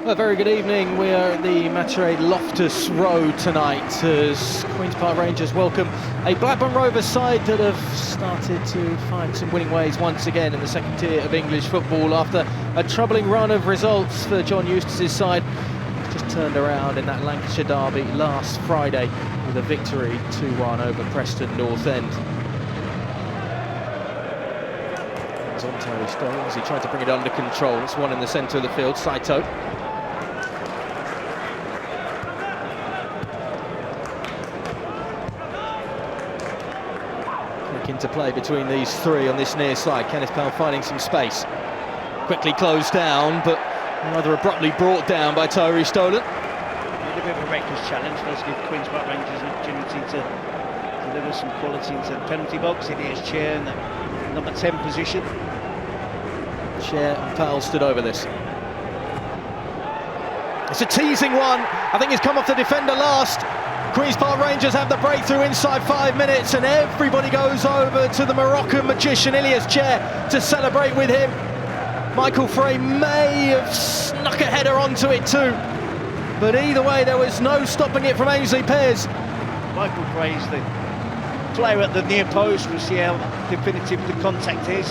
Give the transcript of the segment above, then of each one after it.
A very good evening. We are at the MATRADE Loftus Road tonight as Queen's Park Rangers welcome a Blackburn Rovers side that have started to find some winning ways once again in the second tier of English football after a troubling run of results for John Eustace's side. Just turned around in that Lancashire derby last Friday with a victory 2-1 over Preston North End. It's on Terry Stones, he tried to bring it under control. It's one in the centre of the field, Saito. Into play between these three on this near side. Kenneth Powell finding some space. Quickly closed down, but rather abruptly brought down by Terry Stolen. A bit of a reckless challenge. Does give Queen's Park Rangers an opportunity to deliver some quality into the penalty box. It is Chair in the number 10 position. Chair and Powell stood over this. It's a teasing one. I think he's come off the defender last. Queen's Park Rangers have the breakthrough inside 5 minutes and everybody goes over to the Moroccan magician Ilias Chair to celebrate with him. Michael Frey may have snuck a header onto it too, but either way there was no stopping it from Ainsley Pears. Michael Frey's the player at the near post. We'll see how definitive the contact is.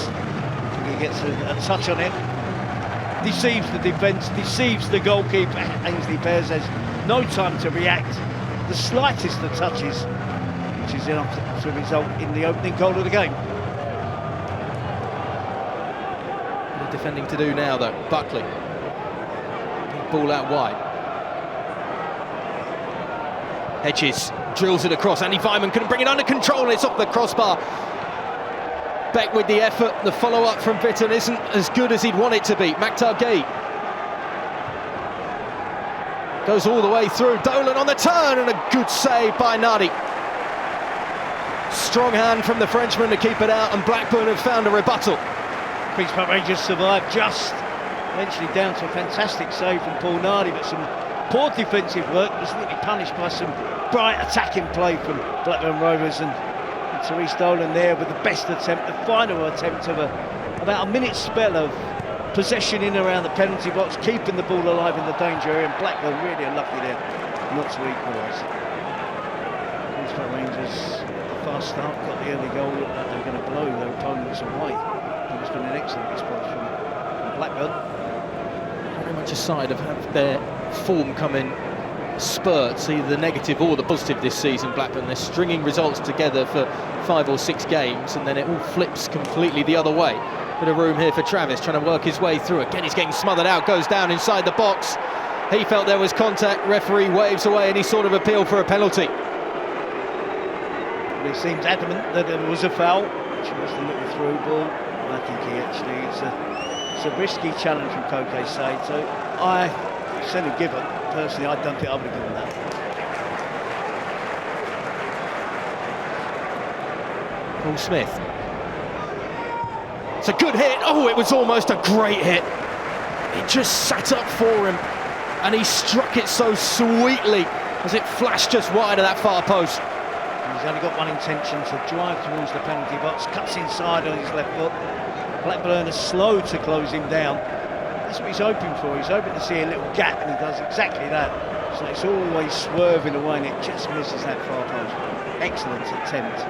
He gets a touch on it. Deceives the defence, deceives the goalkeeper. Ainsley Pears has no time to react. The slightest of touches, which is enough to result in the opening goal of the game. What defending to do now though? Buckley. Big ball out wide. Hedges drills it across. Andy Vyman couldn't bring it under control and it's off the crossbar. Beck with the effort. The follow-up from Bitton isn't as good as he'd want it to be. MATRADE goes all the way through. Dolan on the turn and a good save by Nardi. Strong hand from the Frenchman to keep it out, and Blackburn have found a rebuttal. Queen's Park Rangers survived just eventually down to a fantastic save from Paul Nardi, but some poor defensive work was really punished by some bright attacking play from Blackburn Rovers, and Therese Dolan there with the best attempt, the final attempt of about a minute's spell of possession in around the penalty box, keeping the ball alive in the danger area, and Blackburn really unlucky there not to equalise. Queen's Park Rangers, the fast start, got the early goal, looked like they were going to blow their opponents away. It's been an excellent response from Blackburn. Very much a side of have their form come in spurts, either the negative or the positive this season. Blackburn, they're stringing results together for 5 or 6 games and then it all flips completely the other way. Bit of room here for Travis, trying to work his way through. Again, he's getting smothered out, goes down inside the box. He felt there was contact, referee waves away any sort of appeal for a penalty. He seems adamant that it was a foul, which was the little through ball. I think he actually, it's a risky challenge from Koke Saito. I said a given, personally I don't think I would have given that. Paul Smith. It's a good hit. Oh, it was almost a great hit. It just sat up for him and he struck it so sweetly as it flashed just wide of that far post. He's only got one intention, to drive towards the penalty box, cuts inside on his left foot. Blackburn is slow to close him down. That's what he's hoping for. He's hoping to see a little gap and he does exactly that. So it's always swerving away and it just misses that far post. Excellent attempt.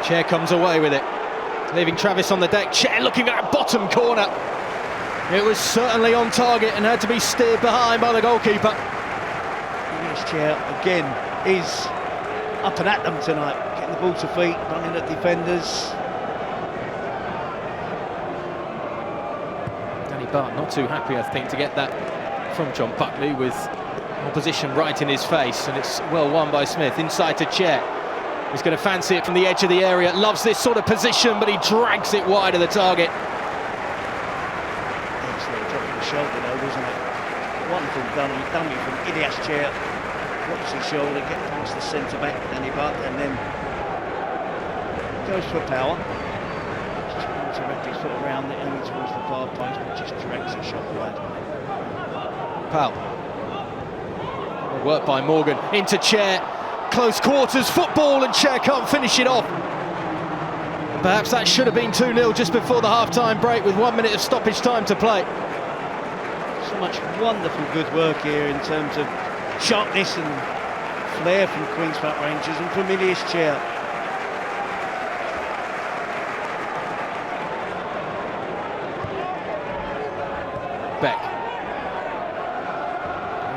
Chair comes away with it, leaving Travis on the deck. Chair looking at that bottom corner. It was certainly on target and had to be steered behind by the goalkeeper. Yes, Chair again is up and at them tonight, getting the ball to feet, running at defenders. Danny Bart not too happy, I think, to get that from John Buckley with opposition right in his face, and it's well won by Smith. Inside to Chair. He's going to fancy it from the edge of the area. Loves this sort of position, but he drags it wide of the target. Excellent drop of the shoulder though, wasn't it? Wonderful dummy from Ilias Chair. Drops his shoulder, gets past the centre-back, Danny Butt, and then goes for power. Just trying to wrap his foot around it, only towards the far post, but just drags the shot wide. Powell. Work by Morgan, into Chair. Close quarters, football, and Chair can't finish it off. Perhaps that should have been 2-0 just before the half-time break with 1 minute of stoppage time to play. So much wonderful good work here in terms of sharpness and flair from Queen's Park Rangers and from Ilias Chair. Beck.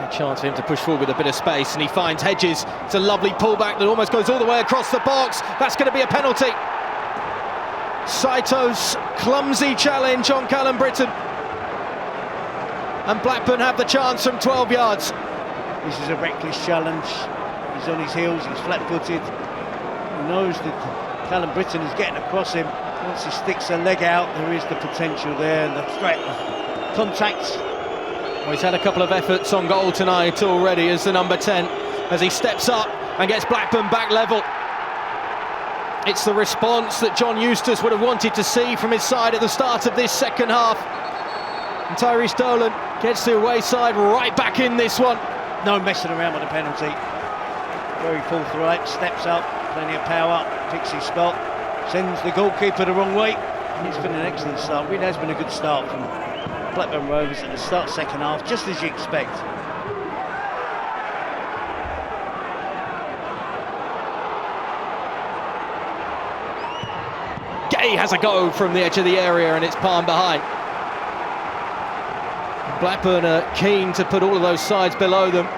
A chance for him to push forward with a bit of space, and he finds Hedges. It's a lovely pullback that almost goes all the way across the box. That's going to be a penalty. Saito's clumsy challenge on Callum Britton. And Blackburn have the chance from 12 yards. This is a reckless challenge. He's on his heels, he's flat-footed. He knows that Callum Britton is getting across him. Once he sticks a leg out, there is the potential there, and the threat of contact. Well, he's had a couple of efforts on goal tonight already as the number 10, as he steps up and gets Blackburn back level. It's the response that John Eustace would have wanted to see from his side at the start of this second half. And Tyrese Dolan gets the away side right back in this one. No messing around with the penalty. Very forthright, steps up, plenty of power, picks his spot, sends the goalkeeper the wrong way. It's been an excellent start, really has been a good start from Blackburn Rovers at the start second half, just as you expect. Gay has a go from the edge of the area, and it's palmed behind. Blackburn are keen to put all of those sides below them,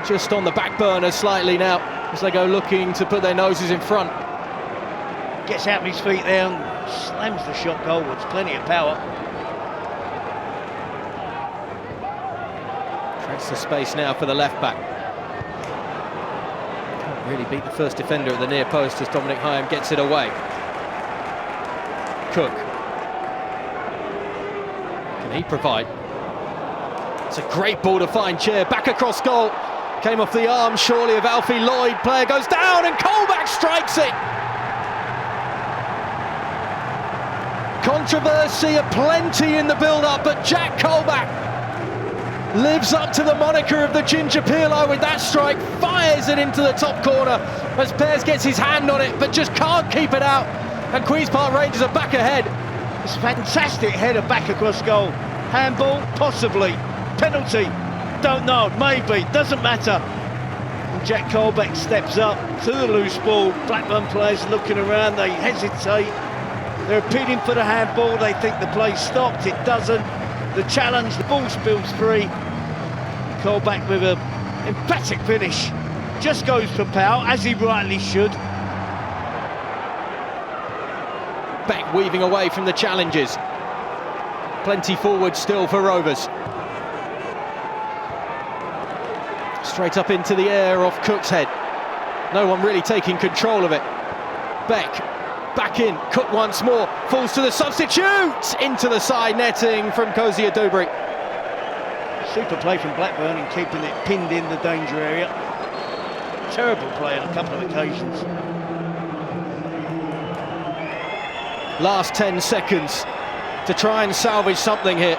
just on the back burner slightly now, as they go looking to put their noses in front. Gets out of his feet there and slams the shot goalwards, plenty of power. Creates the space now for the left back. Can't really beat the first defender at the near post as Dominic Hyam gets it away. Cook. Can he provide? It's a great ball to find Chair, back across goal. Came off the arm surely of Alfie Lloyd. Player goes down and Colback strikes it. Controversy aplenty in the build-up, but Jack Colback lives up to the moniker of the Ginger Pirlo with that strike, fires it into the top corner as Pears gets his hand on it but just can't keep it out, and Queen's Park Rangers are back ahead. It's a fantastic header back across goal. Handball, possibly. Penalty, don't know, maybe, doesn't matter. And Jack Colback steps up to the loose ball. Blackburn players looking around, they hesitate. They're appealing for the handball, they think the play stopped, it doesn't. The challenge, the ball spills free. Colback with an emphatic finish. Just goes for power, as he rightly should. Beck weaving away from the challenges. Plenty forward still for Rovers. Straight up into the air off Cook's head. No one really taking control of it. Beck, back in, Cook once more, falls to the substitute! Into the side netting from Kozia Dubry. Super play from Blackburn in keeping it pinned in the danger area. Terrible play on a couple of occasions. Last 10 seconds to try and salvage something here.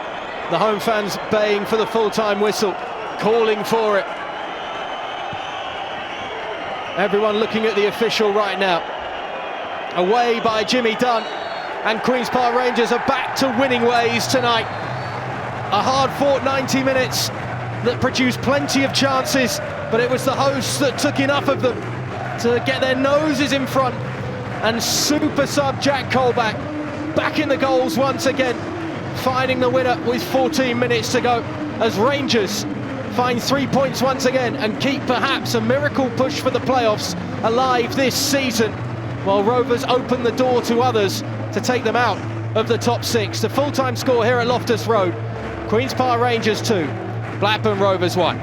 The home fans baying for the full-time whistle, calling for it. Everyone looking at the official right now. Away by Jimmy Dunn, and Queen's Park Rangers are back to winning ways tonight. A hard-fought 90 minutes that produced plenty of chances, but it was the hosts that took enough of them to get their noses in front. And super sub Jack Colback back in the goals once again, finding the winner with 14 minutes to go, as Rangers find 3 points once again and keep perhaps a miracle push for the playoffs alive this season, while Rovers open the door to others to take them out of the top 6. The full-time score here at Loftus Road: Queen's Park Rangers 2, Blackburn Rovers 1.